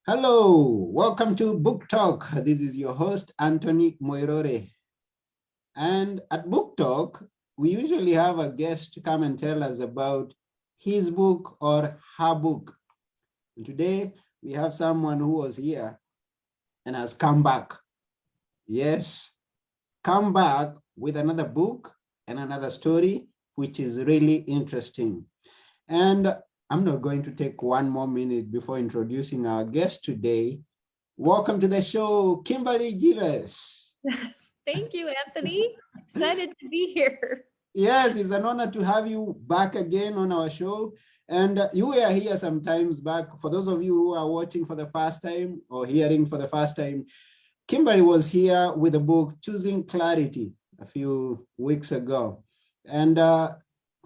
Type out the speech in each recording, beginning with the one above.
Hello, welcome to Book Talk. This is your host, Anthony Moirore. And at Book Talk, we usually have a guest to come and tell us about his book or her book. And today, we have someone who was here and has come back. Yes, come back with another book and another story, which is really interesting. And I'm not going to take one more minute before introducing our guest today. Welcome to the show, Kimberly Giles. Thank you, Anthony. Excited to be here. Yes, it's an honor to have you back again on our show. And you were here sometimes back. For those of you who are watching for the first time or hearing for the first time, Kimberly was here with the book Choosing Clarity a few weeks ago. And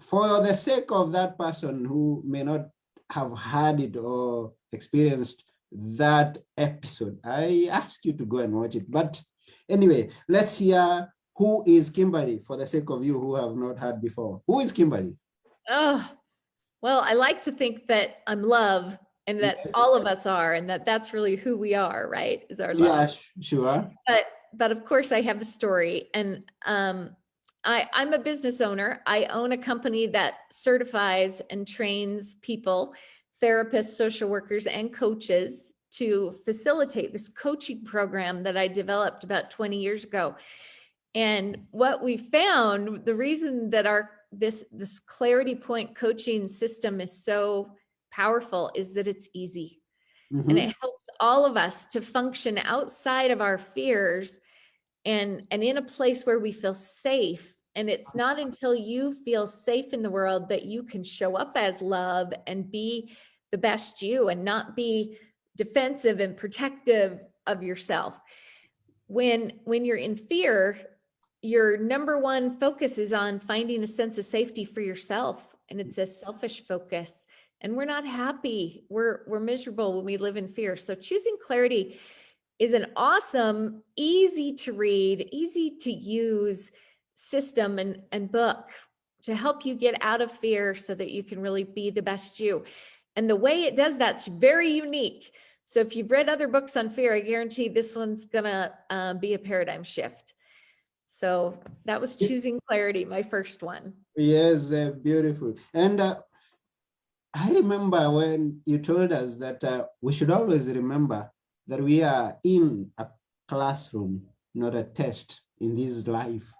for the sake of that person who may not have heard it or experienced that episode, I ask you to go and watch it. But anyway, let's hear who is Kimberly for the sake of you who have not heard before. Who is Kimberly? Oh, well, I like to think that I'm love and that Yes. all of us are, and that's really who we are, right? Is our love. Yeah, sure. But of course I have a story, and I'm a business owner. I own a company that certifies and trains people, therapists, social workers, and coaches to facilitate this coaching program that I developed about 20 years ago. And what we found, the reason that this clarity point coaching system is so powerful is that it's easy. And it helps all of us to function outside of our fears and in a place where we feel safe. And it's not until you feel safe in the world that you can show up as love and be the best you and not be defensive and protective of yourself. When you're in fear, your number one focus is on finding a sense of safety for yourself. And it's a selfish focus. And we're not happy. We're miserable when we live in fear. So choosing clarity is an awesome, easy to read, easy to use system and book to help you get out of fear so that you can really be the best you. And the way it does that's very unique. So if you've read other books on fear, I guarantee this one's gonna be a paradigm shift. So that was Choosing Clarity, my first one. Yes, beautiful. And I remember when you told us that we should always remember that we are in a classroom, not a test in this life.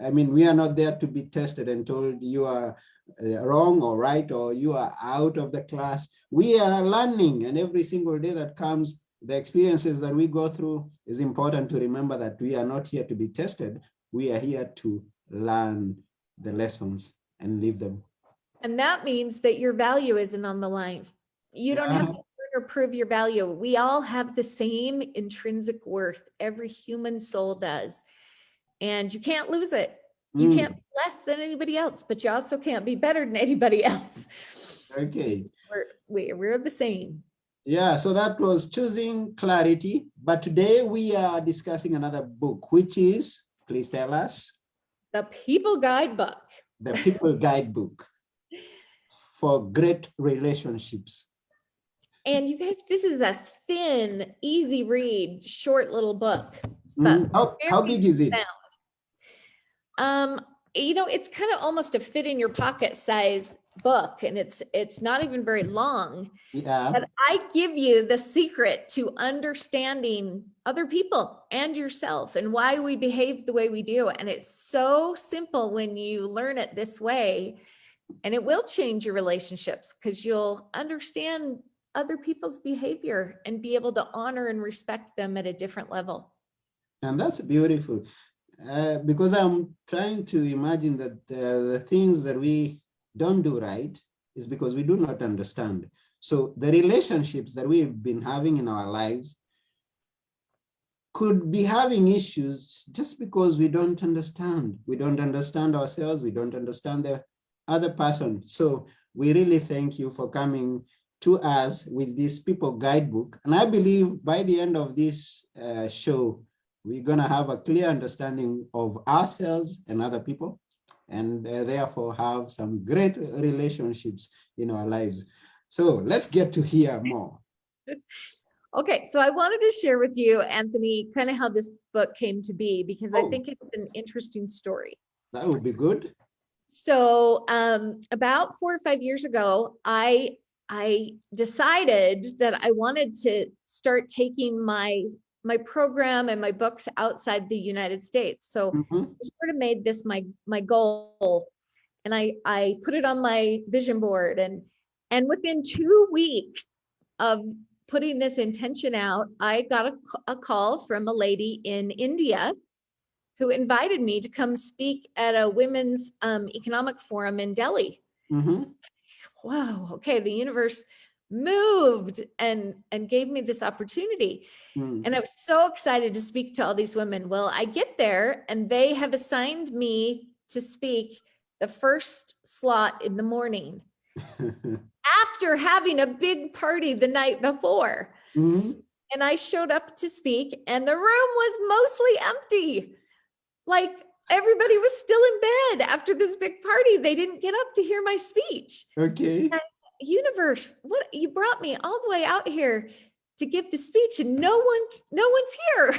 I mean, we are not there to be tested and told you are wrong or right, or you are out of the class. We are learning, and every single day that comes, the experiences that we go through, is important to remember that we are not here to be tested. We are here to learn the lessons and live them. And that means that your value isn't on the line. You don't have to earn or prove your value. We all have the same intrinsic worth. Every human soul does. And you can't lose it. You can't be less than anybody else, but you also can't be better than anybody else. Okay. We're the same. Yeah, so that was Choosing Clarity. But today we are discussing another book, which is, please tell us. The People Guidebook. The People Guidebook for Great Relationships. And you guys, this is a thin, easy read, short little book. But how big is it? It's kind of almost a fit in your pocket size book, and it's not even very long. Yeah. But I give you the secret to understanding other people and yourself and why we behave the way we do. And it's so simple when you learn it this way, and it will change your relationships because you'll understand other people's behavior and be able to honor and respect them at a different level. And that's beautiful. Because I'm trying to imagine that the things that we don't do right is because we do not understand. So the relationships that we've been having in our lives could be having issues just because we don't understand. We don't understand ourselves. We don't understand the other person. So we really thank you for coming to us with this People Guidebook. And I believe by the end of this show, we're going to have a clear understanding of ourselves and other people, and therefore have some great relationships in our lives. So let's get to hear more. Okay, so I wanted to share with you, Anthony, kind of how this book came to be, because I Oh, think it's an interesting story. that would be good. So about 4 or 5 years ago, I decided that I wanted to start taking my program and my books outside the United States. So Mhm. I sort of made this my goal, and I put it on my vision board, and within 2 weeks of putting this intention out, I got a call from a lady in India who invited me to come speak at a women's economic forum in Delhi. Mhm. Wow, okay, the universe moved and gave me this opportunity. Mm. And I was so excited to speak to all these women. Well, I get there and they have assigned me to speak the first slot in the morning after having a big party the night before. Mhm. And I showed up to speak and the room was mostly empty. Like everybody was still in bed after this big party. They didn't get up to hear my speech. Okay. Universe, what, you brought me all the way out here to give the speech and no one's here.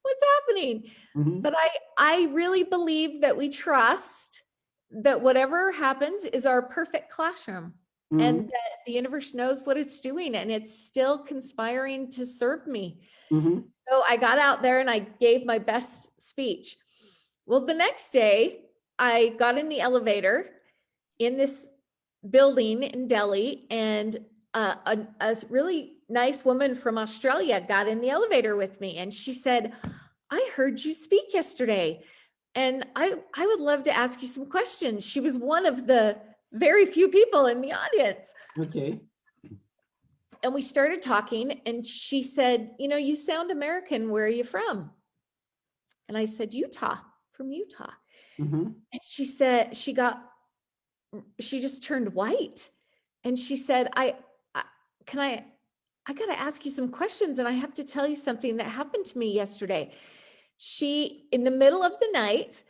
What's happening? Mhm. But I really believe that we trust that whatever happens is our perfect classroom, and Mhm. that the universe knows what it's doing and it's still conspiring to serve me. Mhm. So I got out there and I gave my best speech. Well, the next day I got in the elevator in this building in Delhi, and a really nice woman from Australia got in the elevator with me, and she said, I heard you speak yesterday, and I would love to ask you some questions. She was one of the very few people in the audience. Okay. And we started talking, and she said, you know, you sound American. Where are you from? And I said, Utah, from Utah. Mhm. And she said, she just turned white. And she said, I can I got to ask you some questions, and I have to tell you something that happened to me yesterday. She, in the middle of the night,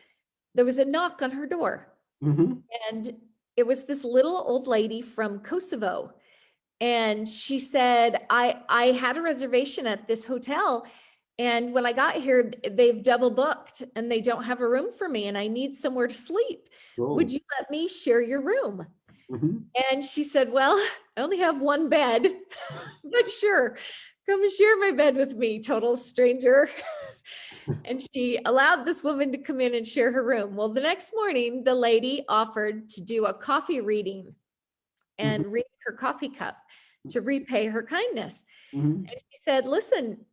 there was a knock on her door, Mhm. and it was this little old lady from Kosovo. And she said, I had a reservation at this hotel, and when I got here, they've double booked and they don't have a room for me, and I need somewhere to sleep. Would Oh. you let me share your room? Mhm. And she said, well, I only have one bed, but sure, come share my bed with me, total stranger. And she allowed this woman to come in and share her room. Well, the next morning, the lady offered to do a coffee reading Mhm. and read her coffee cup to repay her kindness. Mhm. And she said, listen,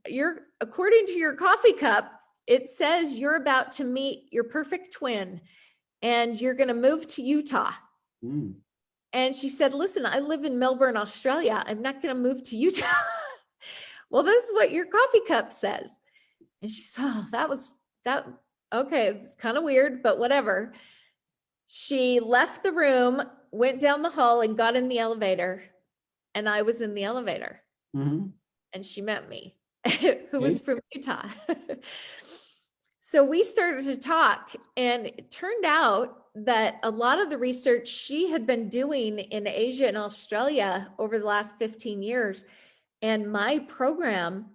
according to your coffee cup, it says you're about to meet your perfect twin and you're going to move to Utah. Mm. And she said, listen, I live in Melbourne, Australia. I'm not going to move to Utah. Well, this is what your coffee cup says. And she said, oh, that. Okay, it's kind of weird, but whatever. She left the room, went down the hall, and got in the elevator. And I was in the elevator, Mhm. and she met me, who was Okay. from Utah. So we started to talk, and it turned out that a lot of the research she had been doing in Asia and Australia over the last 15 years and my program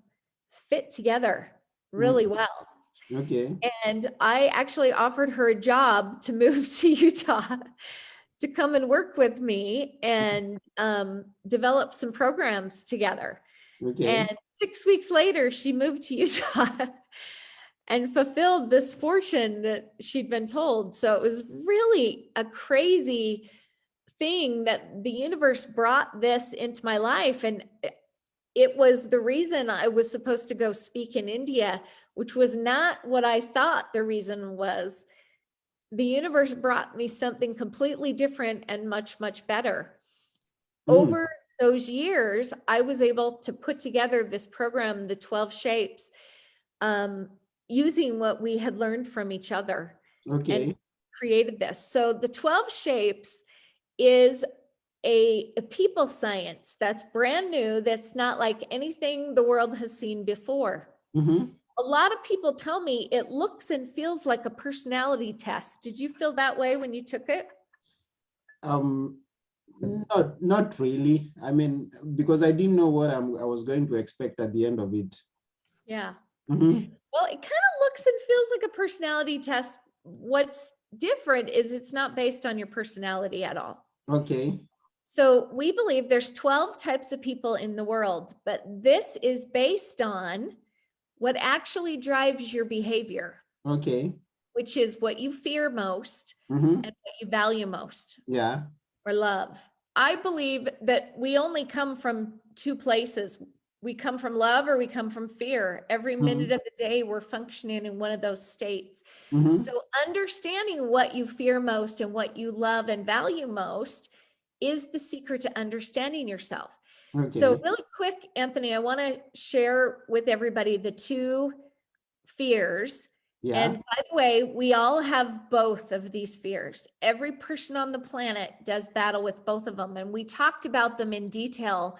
fit together really Mhm. well. Okay. And I actually offered her a job to move to Utah to come and work with me and develop some programs together. Okay. And 6 weeks later, she moved to Utah and fulfilled this fortune that she'd been told. So it was really a crazy thing that the universe brought this into my life. And it was the reason I was supposed to go speak in India, which was not what I thought the reason was. The universe brought me something completely different and much, much better. Mm. Over those years, I was able to put together this program, the 12 shapes, using what we had learned from each other and Okay. created this. So the 12 shapes is a people science that's brand new, that's not like anything the world has seen before. Mhm. A lot of people tell me it looks and feels like a personality test. Did you feel that way when you took it? Um, Not really. I mean, because I didn't know what I was going to expect at the end of it. Yeah. Mhm. Well, it kind of looks and feels like a personality test. What's different is it's not based on your personality at all. Okay. So we believe there's 12 types of people in the world, but this is based on what actually drives your behavior, Okay. which is what you fear most Hmm. and what you value most Yeah. or love. I believe that we only come from two places. We come from love or we come from fear. Every minute Hmm. of the day, we're functioning in one of those states. Hmm. So, understanding what you fear most and what you love and value most is the secret to understanding yourself. So, Okay. really quick, Anthony, I want to share with everybody the two fears. And Yeah. by the way, we all have both of these fears. Every person on the planet does battle with both of them. And we talked about them in detail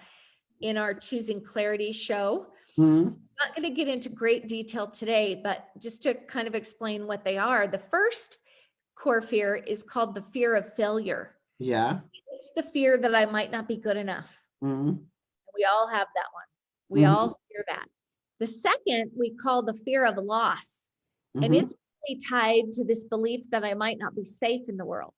in our Choosing Clarity show. Hmm. I'm not going to get into great detail today, but just to kind of explain what they are. The first core fear is called the fear of failure. Yeah. It's the fear that I might not be good enough. Hmm. We all have that one. We Hmm. all fear that. The second we call the fear of loss. And Hmm. it's really tied to this belief that I might not be safe in the world.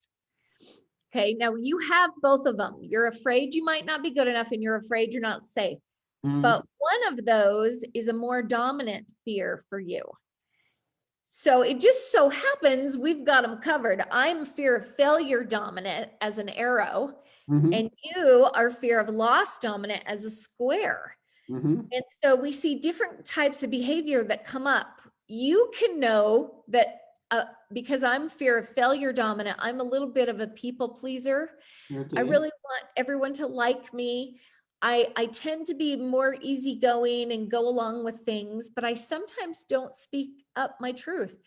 Okay, now you have both of them. You're afraid you might not be good enough and you're afraid you're not safe. Hmm. But one of those is a more dominant fear for you. So it just so happens we've got them covered. I'm fear of failure dominant as an arrow, Hmm. and you are fear of loss dominant as a square. Hmm. And so we see different types of behavior that come up. You can know that because I'm fear of failure dominant, I'm a little bit of a people pleaser. I Okay. really want everyone to like me. I tend to be more easygoing and go along with things, but I sometimes don't speak up my truth.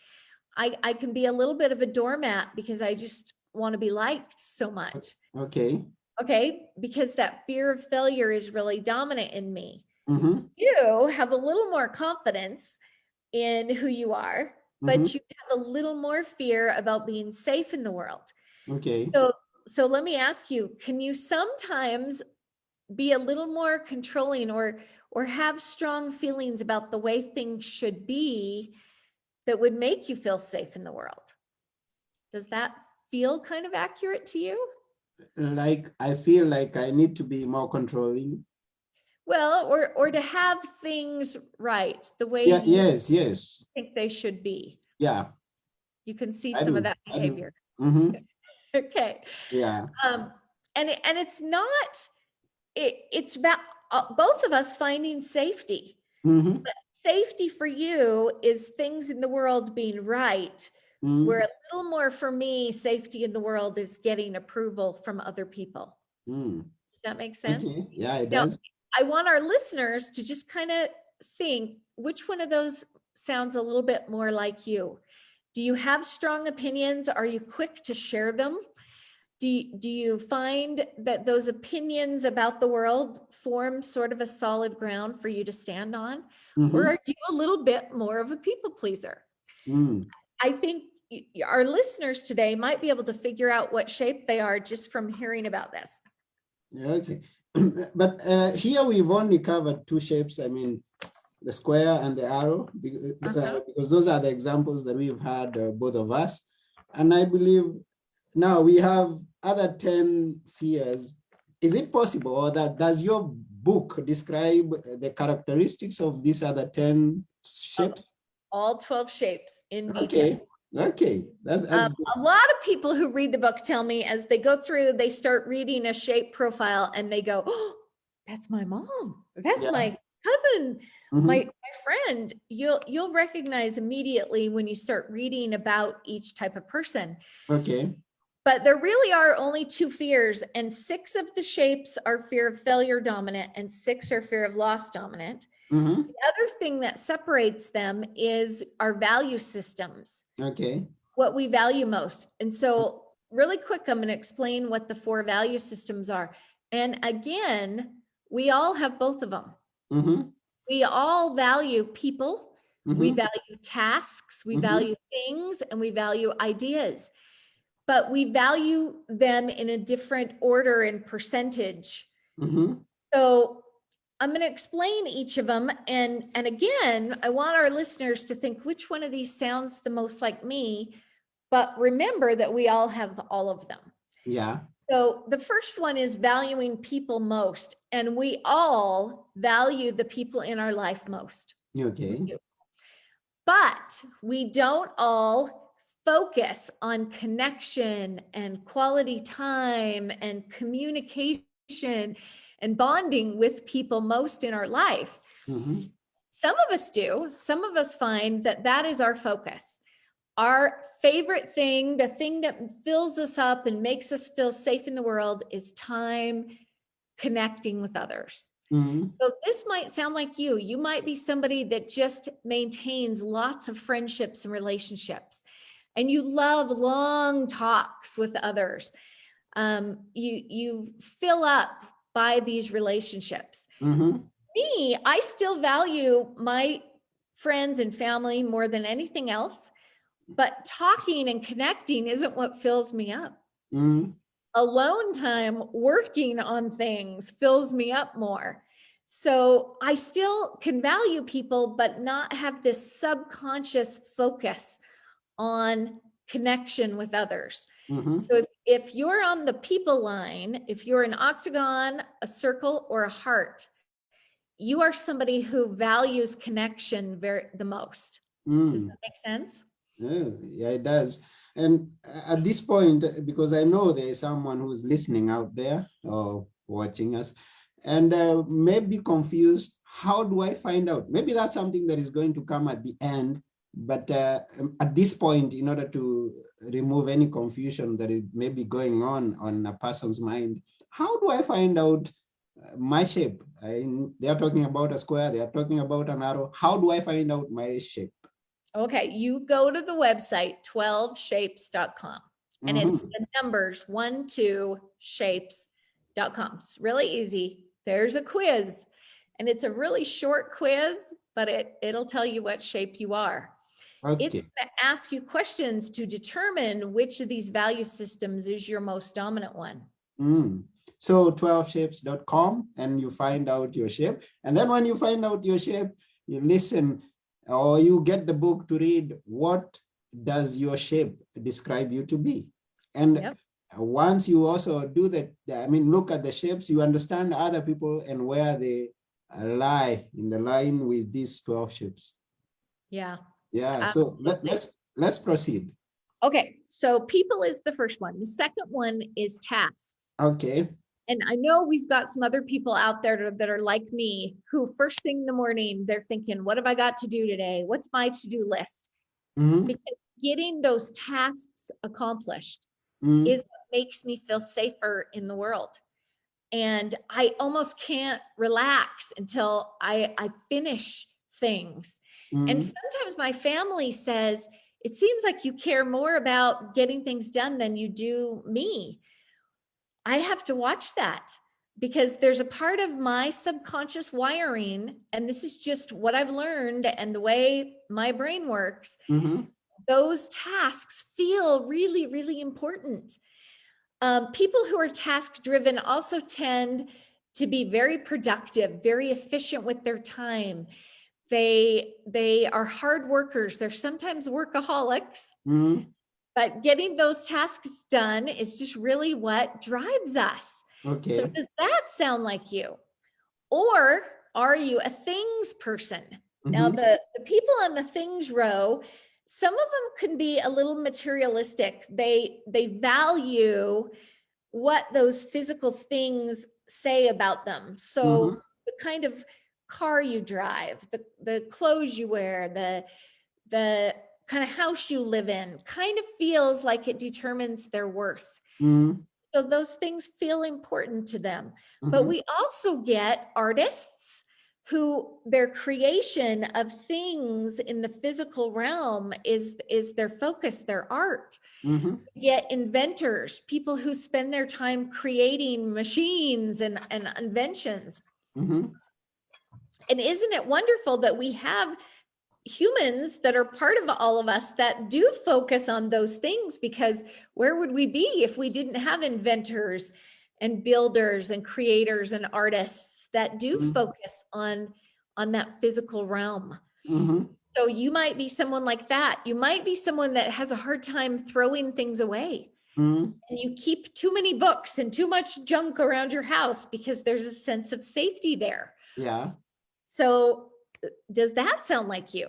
I can be a little bit of a doormat because I just want to be liked so much. Okay. Okay. Because that fear of failure is really dominant in me. Hmm. You have a little more confidence in who you are, Hmm. but you have a little more fear about being safe in the world. Okay. So, so let me ask you, can you sometimes be a little more controlling or have strong feelings about the way things should be that would make you feel safe in the world? Does that feel kind of accurate to you? Like I feel like I need to be more controlling. Well, or to have things right the way Yeah. you Yes. Yes. think they should be. Yeah. You can see I some of do. that I do. behavior. Hmm. Okay. Yeah. Um, and it's not, it's about both of us finding safety. Hmm. Safety for you is things in the world being right, where Hmm. a little more for me, safety in the world is getting approval from other people. Hmm. Does that make sense? Okay. Yeah, it Now, does. I want our listeners to just kind of think which one of those sounds a little bit more like you. Do you have strong opinions? Are you quick to share them? Do you find that those opinions about the world form sort of a solid ground for you to stand on? Or Hmm. are you a little bit more of a people pleaser? Mm. I think our listeners today might be able to figure out what shape they are just from hearing about this. Okay. But here we've only covered two shapes. I mean, the square and the arrow, Uh-huh. because those are the examples that we've had, both of us. And I believe now we have other 10 fears. Is it possible, or that does your book describe the characteristics of these other 10 Of shapes? all 12 shapes in detail. Okay. Okay. That's good. A lot of people who read the book tell me as they go through, they start reading a shape profile and they go, oh, that's my mom. That's Yeah. my cousin, Mhm. my friend. You'll recognize immediately when you start reading about each type of person. Okay. But there really are only two fears, and 6 of the shapes are fear of failure dominant, and 6 are fear of loss dominant. Mhm. The other thing that separates them is our value systems, Okay. what we value most. And so, really quick, I'm going to explain what the 4 value systems are. And again, we all have both of them. Mhm. We all value people, we Mhm. value tasks, we Mhm. value things, and we value ideas. but we value them in a different order and percentage. Mhm. So I'm going to explain each of them. And again, I want our listeners to think which one of these sounds the most like me, but remember that we all have all of them. Yeah. So the first one is valuing people most, and we all value the people in our life most. Okay. But we don't all focus on connection and quality time and communication and bonding with people most in our life. Mhm. Some of us do. Some of us find that that is our focus. Our favorite thing, the thing that fills us up and makes us feel safe in the world, is time connecting with others. Mhm. So this might sound like you. You might be somebody that just maintains lots of friendships and relationships, and you love long talks with others. You fill up by these relationships. Mhm. Me, I still value my friends and family more than anything else, but talking and connecting isn't what fills me up. Mhm. Alone time working on things fills me up more. So I still can value people, but not have this subconscious focus on connection with others. Mhm. So if you're on the people line, if you're an octagon, a circle, or a heart, you are somebody who values connection the most. Does Mm. that make sense? Yeah, it does. And at this point, because I know there is someone who's listening out there or watching us, and may be confused, how do I find out? Maybe that's something that is going to come at the end. But at this point, in order to remove any confusion that is maybe going on a person's mind, how do I find out my shape? They are talking about a square, they are talking about an arrow. How do I find out my shape? Okay, you go to the website 12shapes.com, and it's Mhm. the numbers 12shapes.com. It's really easy. There's a quiz, and it's a really short quiz, but it'll tell you what shape you are. It's Okay. going to ask you questions to determine which of these value systems is your most dominant one. Mm. So 12shapes.com, and you find out your shape. And then when you find out your shape, you listen or you get the book to read, what does your shape describe you to be? And Yep. once you also do that, I mean, look at the shapes, you understand other people and where they lie in the line with these 12 shapes. Yeah. Yeah, so Absolutely. let's proceed. Okay, so people is the first one. The second one is tasks. Okay. And I know we've got some other people out there that are like me, who first thing in the morning, they're thinking, what have I got to do today? What's my to-do list? Mm-hmm. Because getting those tasks accomplished Mm-hmm. is what makes me feel safer in the world. And I almost can't relax until I finish things. And Mm-hmm. sometimes my family says, it seems like you care more about getting things done than you do me. I have to watch that, because there's a part of my subconscious wiring, and this is just what I've learned and the way my brain works. Mm-hmm. Those tasks feel really, really important. People who are task driven also tend to be very productive, very efficient with their time. They are hard workers. They're sometimes workaholics, Mm-hmm. but getting those tasks done is just really what drives us. So Okay. does that sound like you? Or are you a things person? Now, Mm-hmm. the people on the things row, some of them can be a little materialistic. They value what those physical things say about them. Mm-hmm. So the kind of car you drive, the clothes you wear, the kind of house you live in kind of feels like it determines their worth. Mm-hmm. So those things feel important to them. But Mm-hmm. we also get artists who their creation of things in the physical realm is their focus, their art. Mm-hmm. Get inventors, people who spend their time creating machines and inventions. Mm-hmm. And isn't it wonderful that we have humans that are part of all of us that do focus on those things, because where would we be if we didn't have inventors and builders and creators and artists that do focus on that physical realm? So you might be someone like that. You might be someone that has a hard time throwing things away. And you keep too many books and too much junk around your house because there's a sense of safety there. Yeah. So does that sound like you?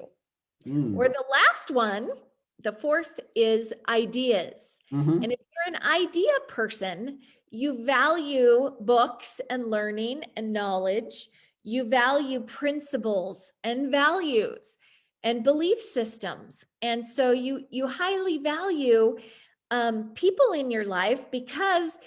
Or the last one, the fourth, is ideas. And if you're an idea person, you value books and learning and knowledge. You value principles and values and belief systems. And so you highly value people in your life, because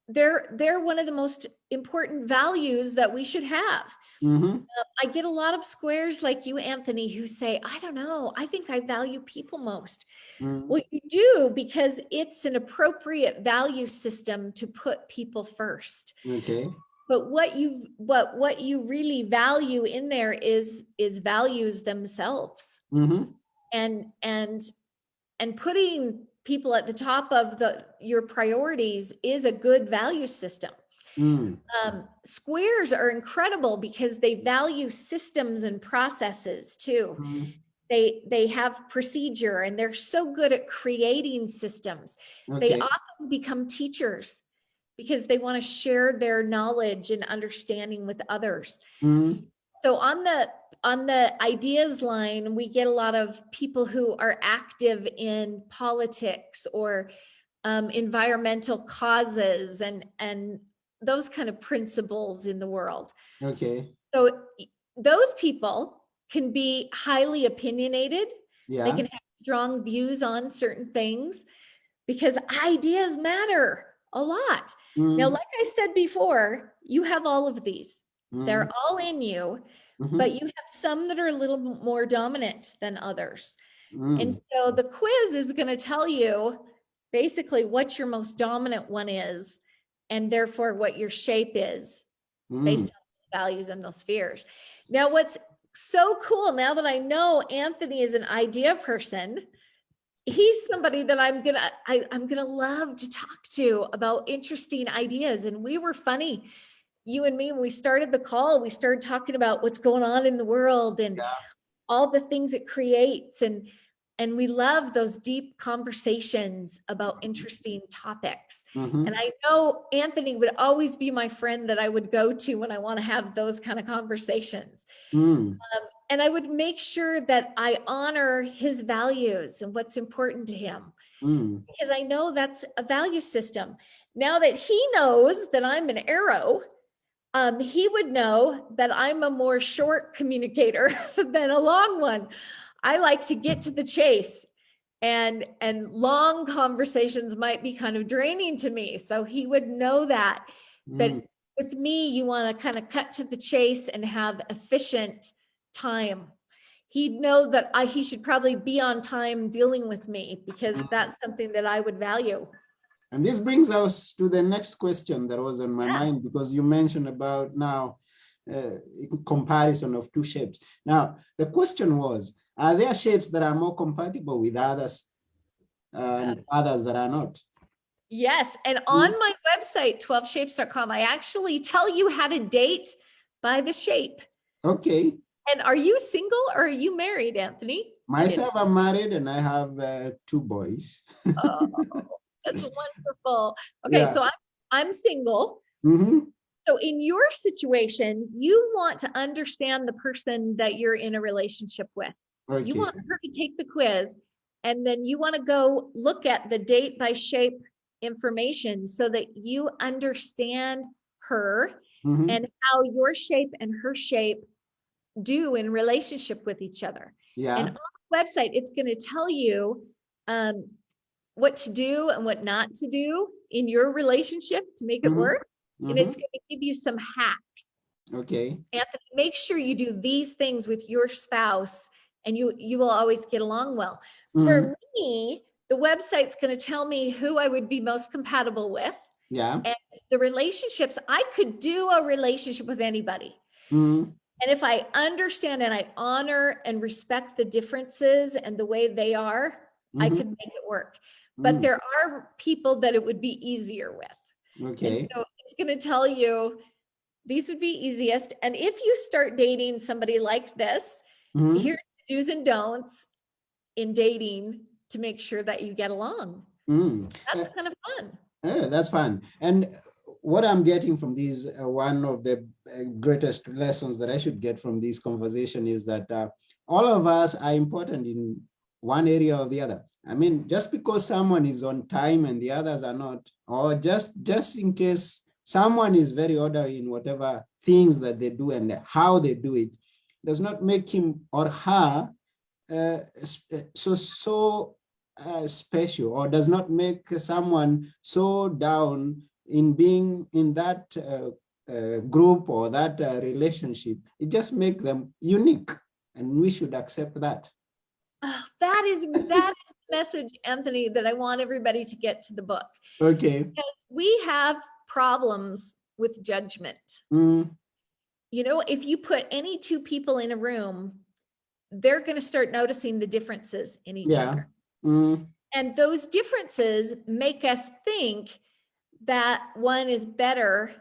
they're one of the most important values that we should have. I get a lot of squares like you, Anthony, who say, I don't know, I think I value people most. Well, you do, because it's an appropriate value system to put people first. Okay. But what you really value in there is values themselves. And putting people at the top of your priorities is a good value system. Squares are incredible because they value systems and processes too. They have procedure, and they're so good at creating systems. They often become teachers because they want to share their knowledge and understanding with others. So on the ideas line, we get a lot of people who are active in politics or environmental causes and those kind of principles in the world. Okay. So those people can be highly opinionated. Yeah. They can have strong views on certain things because ideas matter a lot. Now, like I said before, you have all of these. They're all in you, but you have some that are a little more dominant than others. And so the quiz is going to tell you basically what your most dominant one is, and therefore what your shape is based on those values and those fears. Now, what's so cool, now that I know Anthony is an idea person, he's somebody that I'm gonna love to talk to about interesting ideas. And we were funny, you and me, when we started the call, we started talking about what's going on in the world and all the things it creates. And we love those deep conversations about interesting topics. And I know Anthony would always be my friend that I would go to when I want to have those kind of conversations. And I would make sure that I honor his values and what's important to him, because I know that's a value system. Now that he knows that I'm an arrow, he would know that I'm a more short communicator than a long one. I like to get to the chase, and long conversations might be kind of draining to me. So he would know that with me, you want to kind of cut to the chase and have efficient time. He'd know that he should probably be on time dealing with me, because that's something that I would value. And this brings us to the next question that was on my mind, because you mentioned about now comparison of two shapes. Now, the question was, are there shapes that are more compatible with others and others that are not? Yes. And on my website, 12shapes.com, I actually tell you how to date by the shape. Okay. And are you single or are you married, Anthony? Myself, I'm married and I have 2 boys. Oh, that's wonderful. Okay, so I'm single. So in your situation, you want to understand the person that you're in a relationship with. You want her to take the quiz, and then you want to go look at the date by shape information so that you understand her and how your shape and her shape do in relationship with each other. And on the website, it's going to tell you what to do and what not to do in your relationship to make it work. And it's going to give you some hacks. Okay. Anthony, make sure you do these things with your spouse, and you will always get along well. For me, the website's going to tell me who I would be most compatible with. And the relationships, I could do a relationship with anybody. And if I understand and I honor and respect the differences and the way they are, I could make it work. But there are people that it would be easier with. And Okay. so it's going to tell you these would be easiest. And if you start dating somebody like this, here's the do's and don'ts in dating to make sure that you get along. So that's kind of fun. That's fun. And what I'm getting from these, one of the greatest lessons that I should get from this conversation is that all of us are important in one area or the other. I mean, just because someone is on time and the others are not, or just in case someone is very orderly in whatever things that they do and how they do it, does not make him or her so special, or does not make someone so down in being in that group or that relationship. It just makes them unique, and we should accept that. Oh, that is the message, Anthony, that I want everybody to get to the book. Okay. Because we have problems with judgment. You know, if you put any two people in a room, they're going to start noticing the differences in each other. And those differences make us think that one is better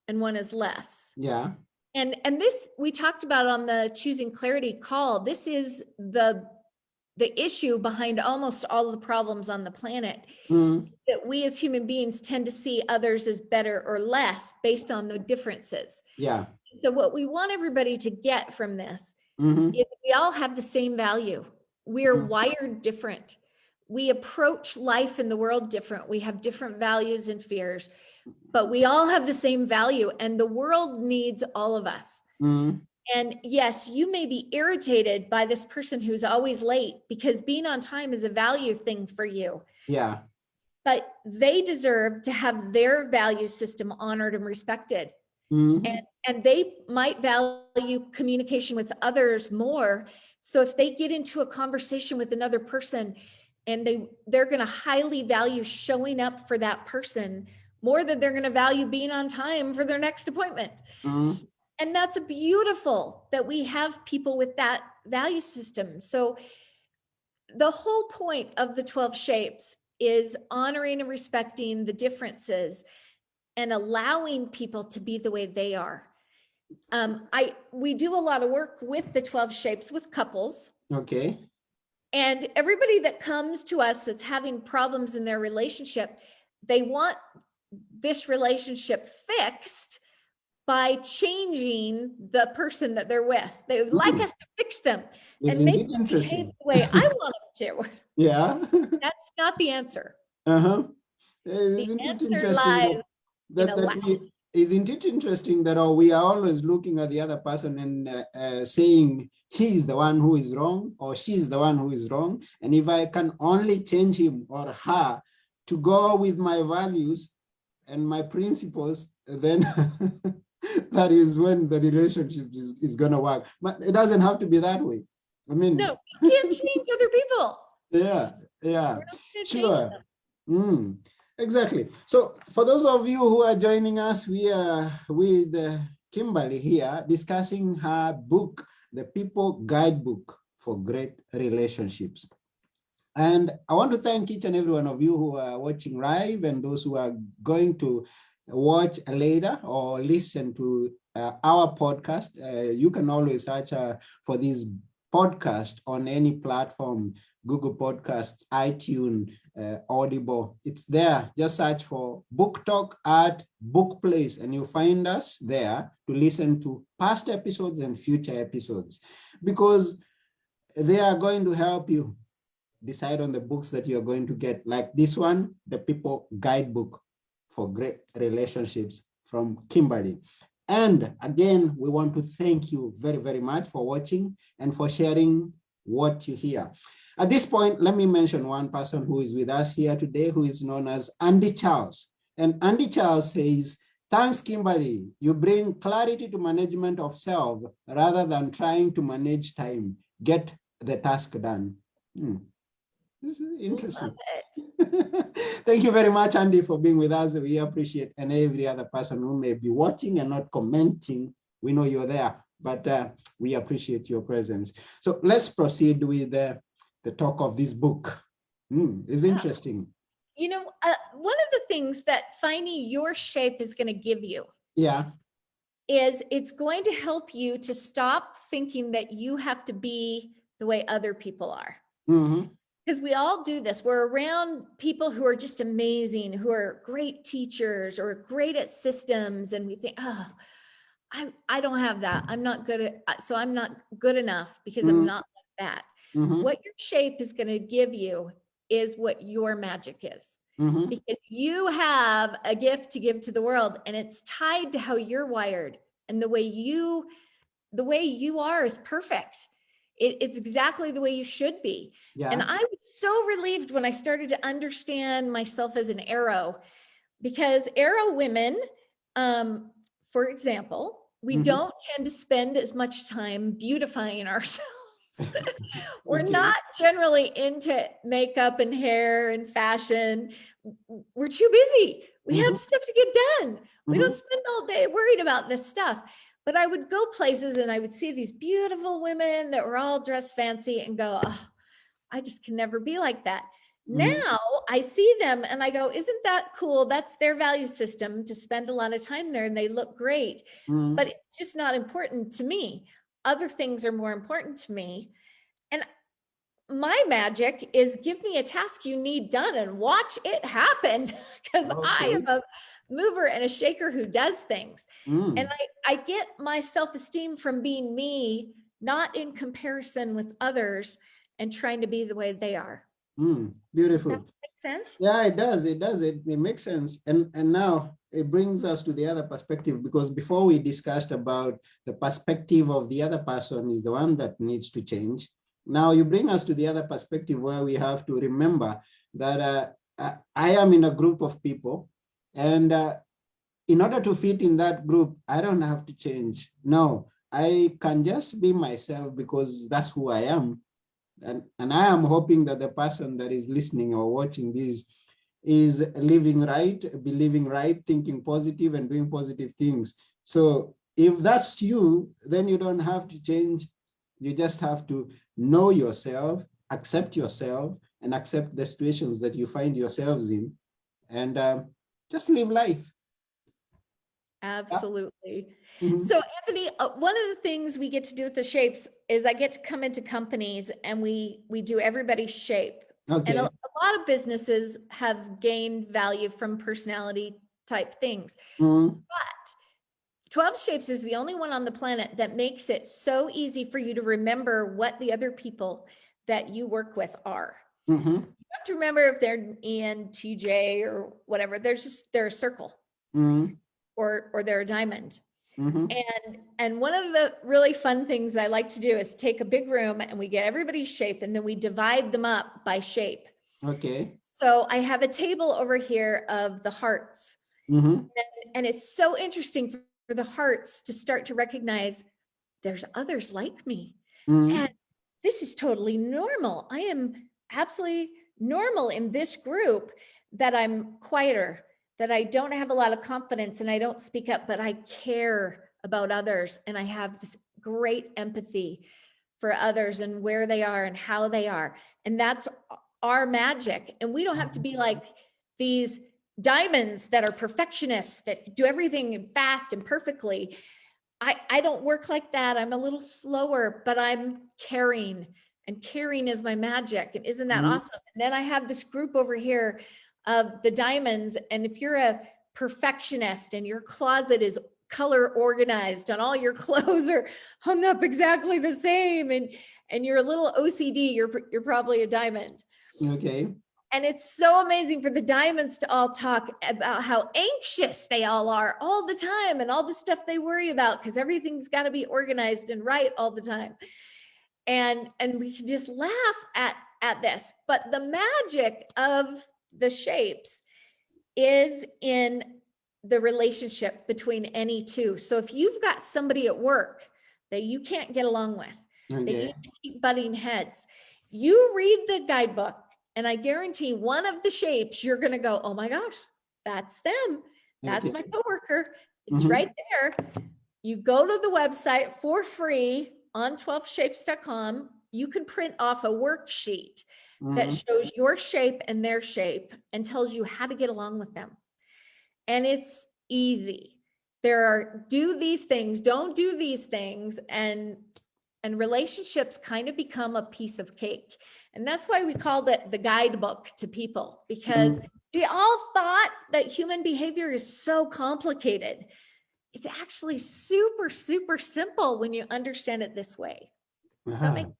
and one is less. Yeah. And this we talked about on the Choosing Clarity call. This is the issue behind almost all of the problems on the planet, that we as human beings tend to see others as better or less based on the differences. Yeah. So what we want everybody to get from this is we all have the same value. We are wired different. We approach life in the world different. We have different values and fears, but we all have the same value, and the world needs all of us. And yes, you may be irritated by this person who's always late because being on time is a value thing for you. Yeah. But they deserve to have their value system honored and respected. And they might value communication with others more. So if they get into a conversation with another person and they're going to highly value showing up for that person more than they're going to value being on time for their next appointment. And that's beautiful that we have people with that value system. So the whole point of the 12 shapes is honoring and respecting the differences and allowing people to be the way they are. We do a lot of work with the 12 shapes with couples. Okay. And everybody that comes to us that's having problems in their relationship, they want this relationship fixed by changing the person that they're with. They would like us to fix them and make them behave the way I want them to. Yeah. That's not the answer. Isn't it interesting isn't it interesting that we are always looking at the other person and saying he's the one who is wrong or she's the one who is wrong, and if I can only change him or her to go with my values and my principles, then that is when the relationship is going to work. But it doesn't have to be that way. I mean, no, we can't change other people. Yeah, sure. Exactly. So for those of you who are joining us, we are with Kimberly here discussing her book, The People Guidebook for Great Relationships. And I want to thank each and every one of you who are watching live and those who are going to watch later or listen to our podcast. You can always search for this podcast on any platform, Google Podcasts, iTunes, Audible. It's there. Just search for Book Talk at Book Place and you'll find us there to listen to past episodes and future episodes, because they are going to help you decide on the books that you're going to get, like this one, The People Guidebook for Great Relationships from Kimberly. And again, we want to thank you very, very much for watching and for sharing what you hear. At this point, let me mention one person who is with us here today, who is known as Andy Charles. And Andy Charles says, thanks, Kimberly. You bring clarity to management of self rather than trying to manage time. Get the task done. This is interesting. Thank you very much, Andy, for being with us. We appreciate, and every other person who may be watching and not commenting, we know you're there. but we appreciate your presence. So let's proceed with the talk of this book. It's interesting. You know, one of the things that finding your shape is going to give you is it's going to help you to stop thinking that you have to be the way other people are. Because we all do this. We're around people who are just amazing, who are great teachers or great at systems. And we think, oh, I don't have that. I'm not good at, so I'm not good enough because I'm not like that. What your shape is going to give you is what your magic is. Because you have a gift to give to the world, and it's tied to how you're wired, and the way you are is perfect. It's exactly the way you should be. And I was so relieved when I started to understand myself as an arrow, because arrow women, for example, we don't tend to spend as much time beautifying ourselves. We're not generally into makeup and hair and fashion. We're too busy. We have stuff to get done. We don't spend all day worried about this stuff. But I would go places and I would see these beautiful women that were all dressed fancy and go, oh, I just can never be like that. Now I see them and I go, isn't that cool? That's their value system, to spend a lot of time there, and they look great, but it's just not important to me. Other things are more important to me. And my magic is, give me a task you need done and watch it happen, because I am a mover and a shaker who does things. And I get my self-esteem from being me, not in comparison with others and trying to be the way they are. Beautiful. Does that make sense? Yeah, it does. It makes sense. And now it brings us to the other perspective, because before we discussed about the perspective of the other person is the one that needs to change. Now you bring us to the other perspective, where we have to remember that I am in a group of people, and in order to fit in that group, I don't have to change. No, I can just be myself, because that's who I am. And I am hoping that the person that is listening or watching this is living right, believing right, thinking positive, and doing positive things. So if that's you, then you don't have to change. You just have to know yourself, accept yourself, and accept the situations that you find yourselves in, and just live life. Absolutely. So Anthony, one of the things we get to do with the shapes is I get to come into companies and we do everybody's shape. And a lot of businesses have gained value from personality type things. But 12 Shapes is the only one on the planet that makes it so easy for you to remember what the other people that you work with are. You have to remember if they're Ian, TJ, or whatever. They're a circle. Or they're a diamond. And one of the really fun things that I like to do is take a big room and we get everybody's shape, and then we divide them up by shape. So I have a table over here of the hearts. And it's so interesting for the hearts to start to recognize there's others like me. And this is totally normal. I am absolutely normal in this group, that I'm quieter, that I don't have a lot of confidence and I don't speak up, but I care about others. And I have this great empathy for others and where they are and how they are. And that's our magic. And we don't have to be like these diamonds that are perfectionists, that do everything fast and perfectly. I don't work like that. I'm a little slower, but I'm caring, and caring is my magic. And isn't that awesome? And then I have this group over here of the diamonds. And if you're a perfectionist and your closet is color organized and all your clothes are hung up exactly the same, and you're a little OCD, you're probably a diamond. And it's so amazing for the diamonds to all talk about how anxious they all are all the time, and all the stuff they worry about, because everything's got to be organized and right all the time. And we can just laugh at this. But the magic of the shapes is in the relationship between any two. So if you've got somebody at work that you can't get along with, that you keep butting heads, you read the guidebook, and I guarantee one of the shapes you're going to go, oh my gosh, that's them. That's my coworker. It's right there. you go to the website for free on 12shapes.com. You can print off a worksheet that shows your shape and their shape and tells you how to get along with them. And it's easy. There are do these things, don't do these things, and relationships kind of become a piece of cake. And that's why we called it the guidebook to people, because we all thought that human behavior is so complicated. It's actually super, super simple when you understand it this way. Does that make sense?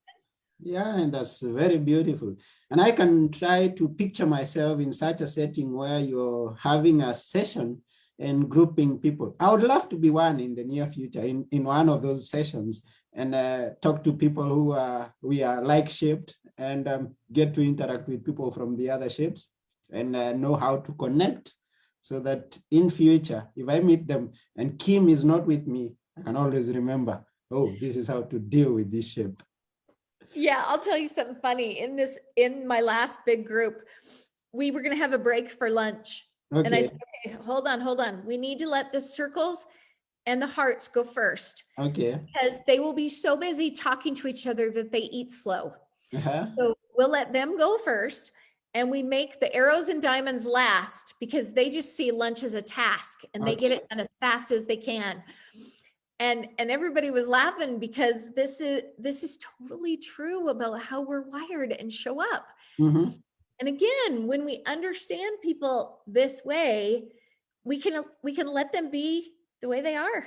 Yeah, and that's very beautiful. And I can try to picture myself in such a setting where you're having a session and grouping people. I would love to be one in the near future in one of those sessions and talk to people who we are like-shaped and get to interact with people from the other shapes and know how to connect so that in future, if I meet them and Kim is not with me, I can always remember, oh, this is how to deal with this shape. Yeah, I'll tell you something funny. In my last big group, we were going to have a break for lunch. Okay. And I said, okay, hold on. We need to let the circles and the hearts go first. Okay. Because they will be so busy talking to each other that they eat slow. So we'll let them go first. And we make the arrows and diamonds last because they just see lunch as a task and they get it done as fast as they can. And everybody was laughing because this is totally true about how we're wired and show up. And again, when we understand people this way, we can let them be the way they are.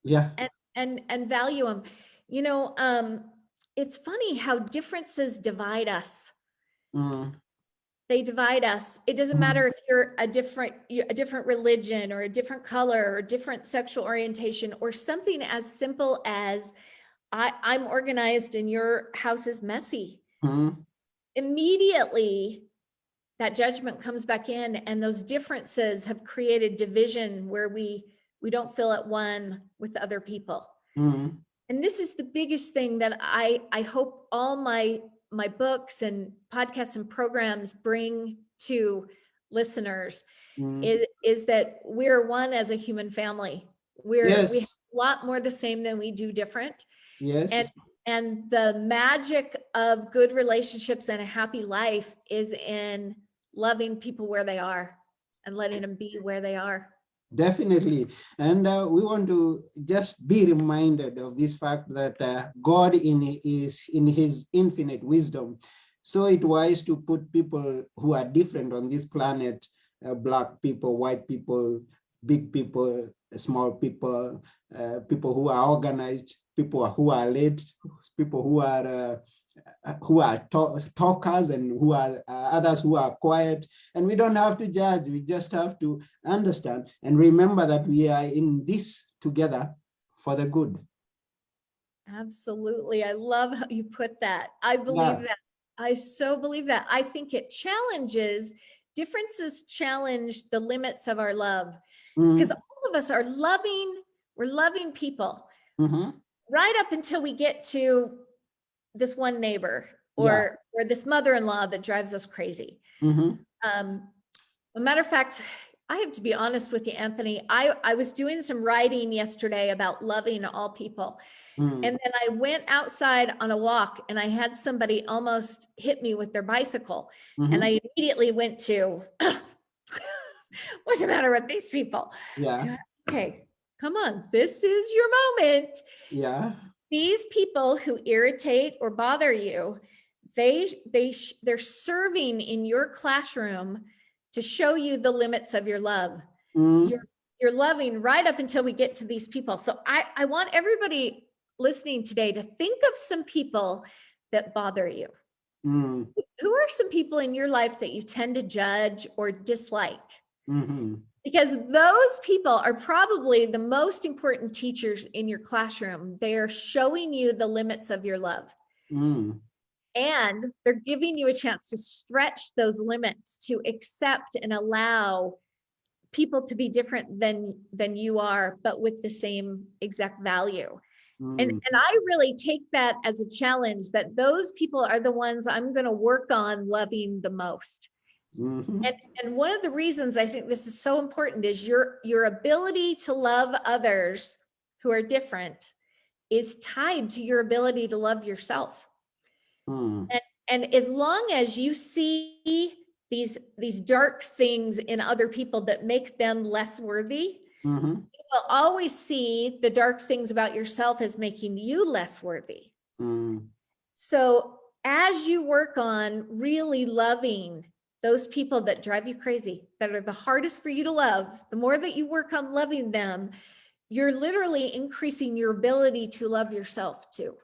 Yeah. And value them. You know, it's funny how differences divide us. They divide us. It doesn't matter if you're a different religion or a different color or different sexual orientation or something as simple as I'm organized and your house is messy. Immediately that judgment comes back in, and those differences have created division where we don't feel at one with other people. And this is the biggest thing that I hope all my books and podcasts and programs bring to listeners is that we're one as a human family. We have a lot more the same than we do different. Yes. And the magic of good relationships and a happy life is in loving people where they are and letting them be where they are. Definitely. And we want to just be reminded of this fact that God in his infinite wisdom saw it wise to put people who are different on this planet, Black people, white people, big people, small people, people who are organized, people who are late, people who are talkers, and who are others who are quiet. And we don't have to judge. We just have to understand and remember that we are in this together for the good. Absolutely. I love how you put that. I believe that. I so believe that. I think it differences challenge the limits of our love, because all of us are we're loving people right up until we get to this one neighbor or this mother-in-law that drives us crazy. A matter of fact, I have to be honest with you, Anthony. I was doing some writing yesterday about loving all people. And then I went outside on a walk and I had somebody almost hit me with their bicycle. And I immediately went to, what's the matter with these people? Yeah. Okay, come on. This is your moment. Yeah. These people who irritate or bother you, they're serving in your classroom to show you the limits of your love. You're loving right up until we get to these people. So I want everybody listening today to think of some people that bother you. Who are some people in your life that you tend to judge or dislike? Because those people are probably the most important teachers in your classroom. They are showing you the limits of your love. And they're giving you a chance to stretch those limits, to accept and allow people to be different than you are, but with the same exact value. And I really take that as a challenge, that those people are the ones I'm going to work on loving the most. And one of the reasons I think this is so important is your ability to love others who are different is tied to your ability to love yourself. Mm. And as long as you see these dark things in other people that make them less worthy, Mm-hmm. you will always see the dark things about yourself as making you less worthy. Mm. So as you work on really loving those people that drive you crazy, that are the hardest for you to love, the more that you work on loving them, you're literally increasing your ability to love yourself too.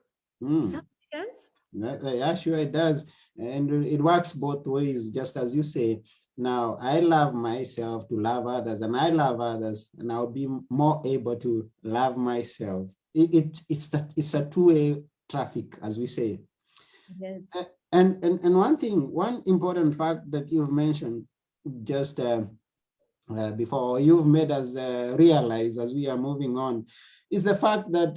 Does that Mm. make sense? Yeah, sure it does. And it works both ways, just as you say. Now, I love myself to love others, and I love others, and I'll be more able to love myself. It's a two-way traffic, as we say. It is. And one important fact that you've mentioned just before, you've made us realize as we are moving on, is the fact that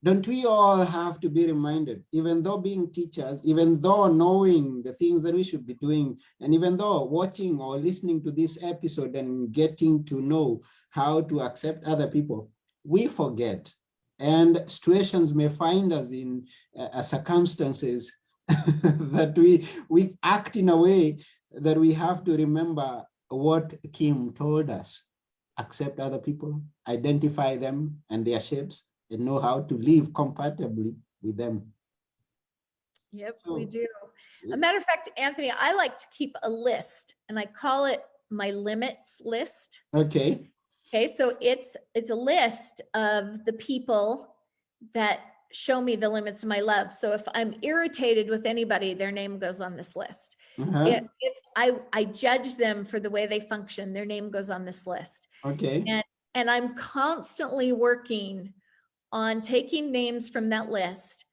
don't we all have to be reminded, even though being teachers, even though knowing the things that we should be doing, and even though watching or listening to this episode and getting to know how to accept other people, we forget. And situations may find us in circumstances that we act in a way that we have to remember what Kim told us: accept other people, identify them and their shapes, and know how to live compatibly with them. Yep, we So, do. A matter of fact, Anthony, I like to keep a list and I call it my limits list. okay. Okay, so it's a list of the people that show me the limits of my love. So if I'm irritated with anybody, their name goes on this list. Uh-huh. If I judge them for the way they function, their name goes on this list. Okay. And I'm constantly working on taking names from that list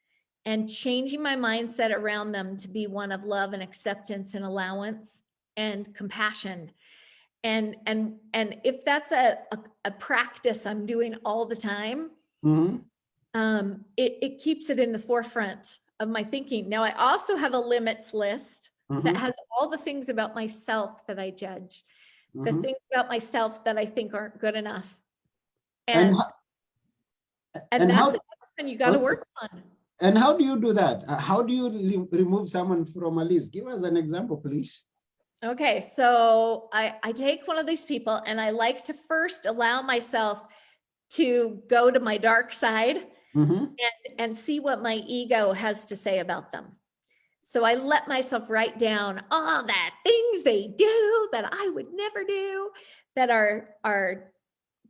and changing my mindset around them to be one of love and acceptance and allowance and compassion. And if that's a practice I'm doing all the time, Mm-hmm. it keeps it in the forefront of my thinking. Now, I also have a limits list that Mm-hmm. has all the things about myself that I judge, the Mm-hmm. things about myself that I think aren't good enough. And And and and that's how another thing you got to okay. work on. And how do you do that? How do you remove someone from a list? Give us an example, please. Okay, so I take one of these people and I like to first allow myself to go to my dark side Mm-hmm. and see what my ego has to say about them. So I let myself write down all the things they do that I would never do, that are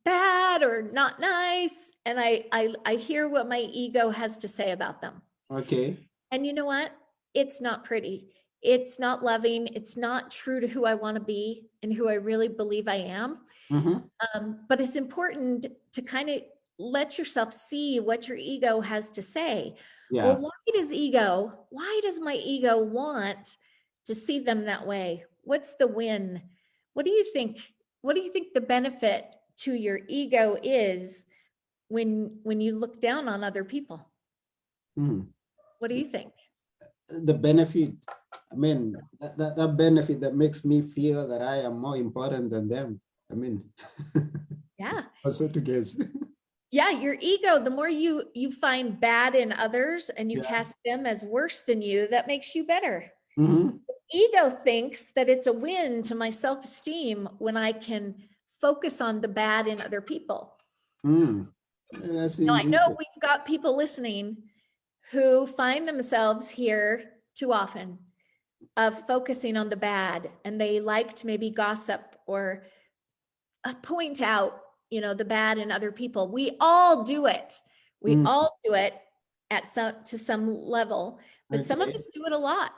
bad or not nice, and I hear what my ego has to say about them. Okay. And you know what? It's not pretty. It's not loving. It's not true to who I want to be and who I really believe I am. Mm-hmm. But it's important to kind of let yourself see what your ego has to say. Well, Yeah. why does my ego want to see them that way? What's the win? What do you think? What do you think the benefit to your ego is when you look down on other people? Mm-hmm. What do you think? The benefit, I mean, that benefit that makes me feel that I am more important than them. I mean, Yeah. also to guess. Yeah, your ego, the more you find bad in others and you Yeah. cast them as worse than you, that makes you better. Mm-hmm. Ego thinks that it's a win to my self-esteem when I can focus on the bad in other people. Mm. That's Now, I know interesting. we've got people listening who find themselves here too often of focusing on the bad, and they like to maybe gossip or point out, the bad in other people. We all do it. We Mm. all do it to some level, but some of Okay. us do it a lot.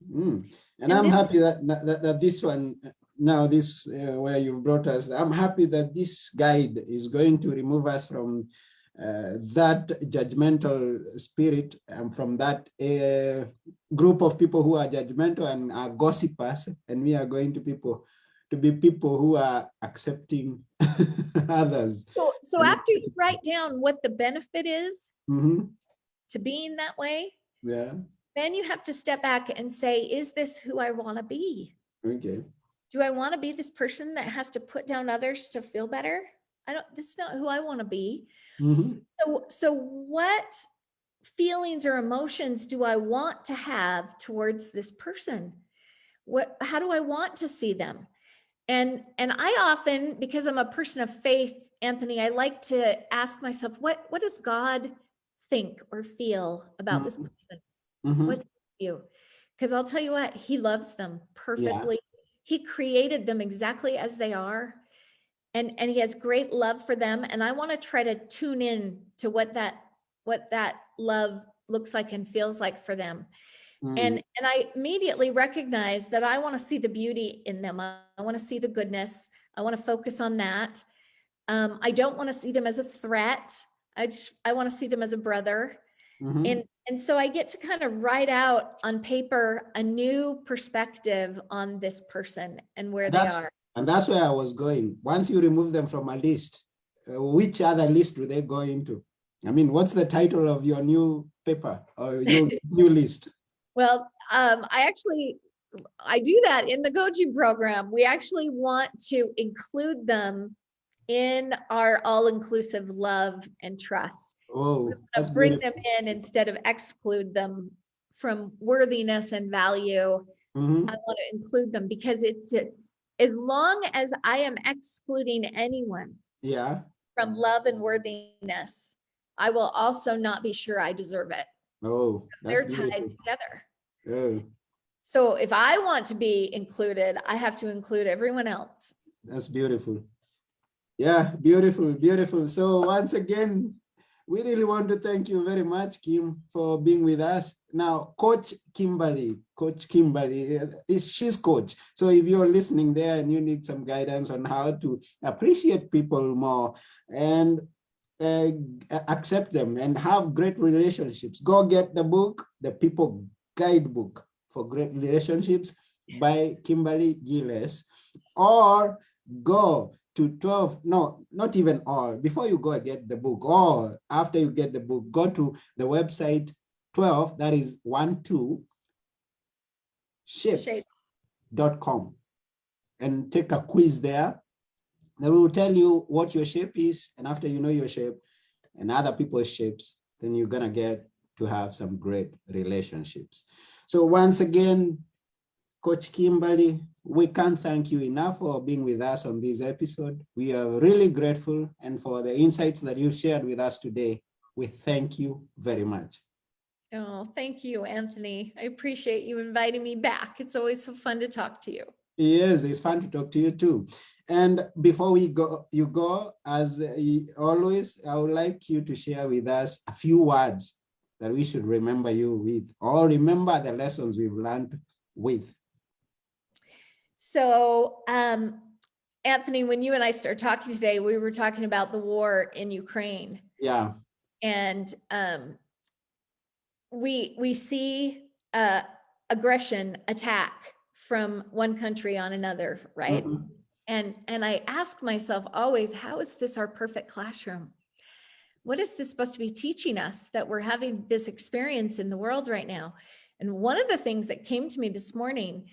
Mm. And And I'm this, happy that this one, now this where you've brought us, I'm happy that this guide is going to remove us from that judgmental spirit and from that group of people who are judgmental and are gossipers, and we are going to be people who are accepting others. so And after you write down what the benefit is mhm, to being that way, yeah, then you have to step back and say, is this who I want to be? okay. Do I want to be this person that has to put down others to feel better? This is not who I want to be. Mhm. So what feelings or emotions do I want to have towards this person? How do I want to see them? And I often, because I'm a person of faith, Anthony, I like to ask myself, what does God think or feel about this Mhm. person? Mhm. What's you? Because I'll tell you what, he loves them Yeah. perfectly. He created them exactly as they are. And he has great love for them. And I want to try to tune in to what that love looks like and feels like for them. Mm. And I immediately recognize that I want to see the beauty in them. I want to see the goodness. I want to focus on that. I don't want to see them as a threat. I want to see them as a brother. Mhm. And so I get to kind of write out on paper a new perspective on this person and where they That's are. and that's where I was going. Once you remove them from a list, which other list do they go into? I mean, what's the title of your new paper or your new list? Well, I do that in the Goji program. We actually want to include them in our all-inclusive love and trust. Oh, that's Bring beautiful. them in instead of exclude them from worthiness and value. I Mhm. want to include them because it's as long as I am excluding anyone Yeah. from love and worthiness, I will also not be sure I deserve it. Oh, that's They're tied beautiful. together. Oh, So if I want to be included, I have to include everyone else. that's beautiful. Yeah, beautiful, beautiful. So once again, we really want to thank you very much, Kim, for being with us. Now, Coach Kimberly, she's coach. So if you're listening there and you need some guidance on how to appreciate people more and uh, accept them and have great relationships, go get the book, The People Guidebook for Great Relationships by Kimberly Giles, or go to 12, no, not even all, before you go get the book, or after you get the book, go to the website 12, that is 12 Shape. shapes.com, and take a quiz there. They will tell you what your shape is, and after you know your shape and other people's shapes, then you're gonna get to have some great relationships. So once again, Coach Kimberly, we can't thank you enough for being with us on this episode. We are really grateful, and for the insights that you shared with us today, we thank you very much. Oh, thank you, Anthony. I appreciate you inviting me back. It's always so fun to talk to you. Yes, it's fun to talk to you too. And before we go, as always, I would like you to share with us a few words that we should remember you with, or remember the lessons we've learned with. So, Anthony, when you and I started talking today, we were talking about the war in Ukraine, Yeah. and we see aggression, attack from one country on another, right? Mhm. And I ask myself always, how is this our perfect classroom? What is this supposed to be teaching us that we're having this experience in the world right now? And one of the things that came to me this morning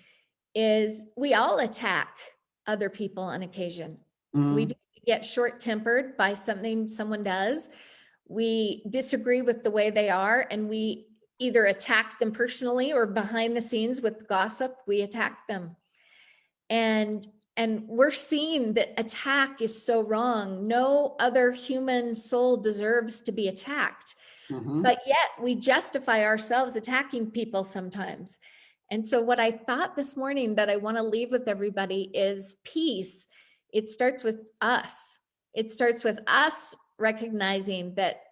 is we all attack other people on occasion. We Mhm. get short-tempered by something someone does. We disagree with the way they are, and we either attack them personally or behind the scenes with gossip, we attack them. And we're seeing that attack is so wrong. No other human soul deserves to be attacked. Mhm. But yet we justify ourselves attacking people sometimes. And so what I thought this morning that I want to leave with everybody is peace. It starts with us. It starts with us recognizing that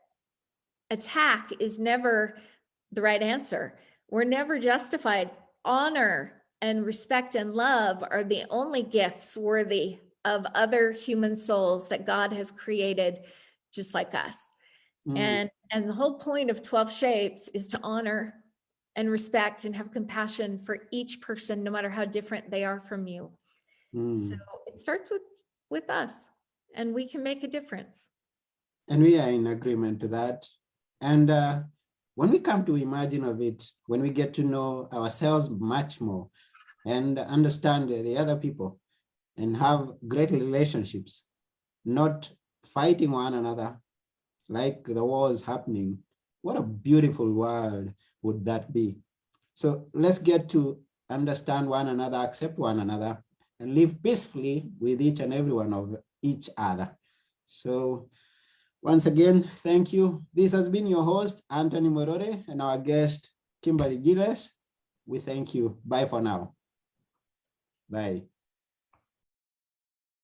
attack is never the right answer. We're never justified. Honor and respect and love are the only gifts worthy of other human souls that God has created just like us. Mhm. And the whole point of 12 shapes is to honor and respect and have compassion for each person, no matter how different they are from you. So Mhm. it starts with us, and we can make a difference. And we are in agreement to that. And when we come to imagine of it, when we get to know ourselves much more and understand the other people and have great relationships, not fighting one another like the war is happening. What a beautiful world would that be? So let's get to understand one another, accept one another, and live peacefully with each and every one of each other. So once again, thank you. This has been your host, Anthony Morore, and our guest, Kimberly Giles. We thank you. Bye for now. Bye.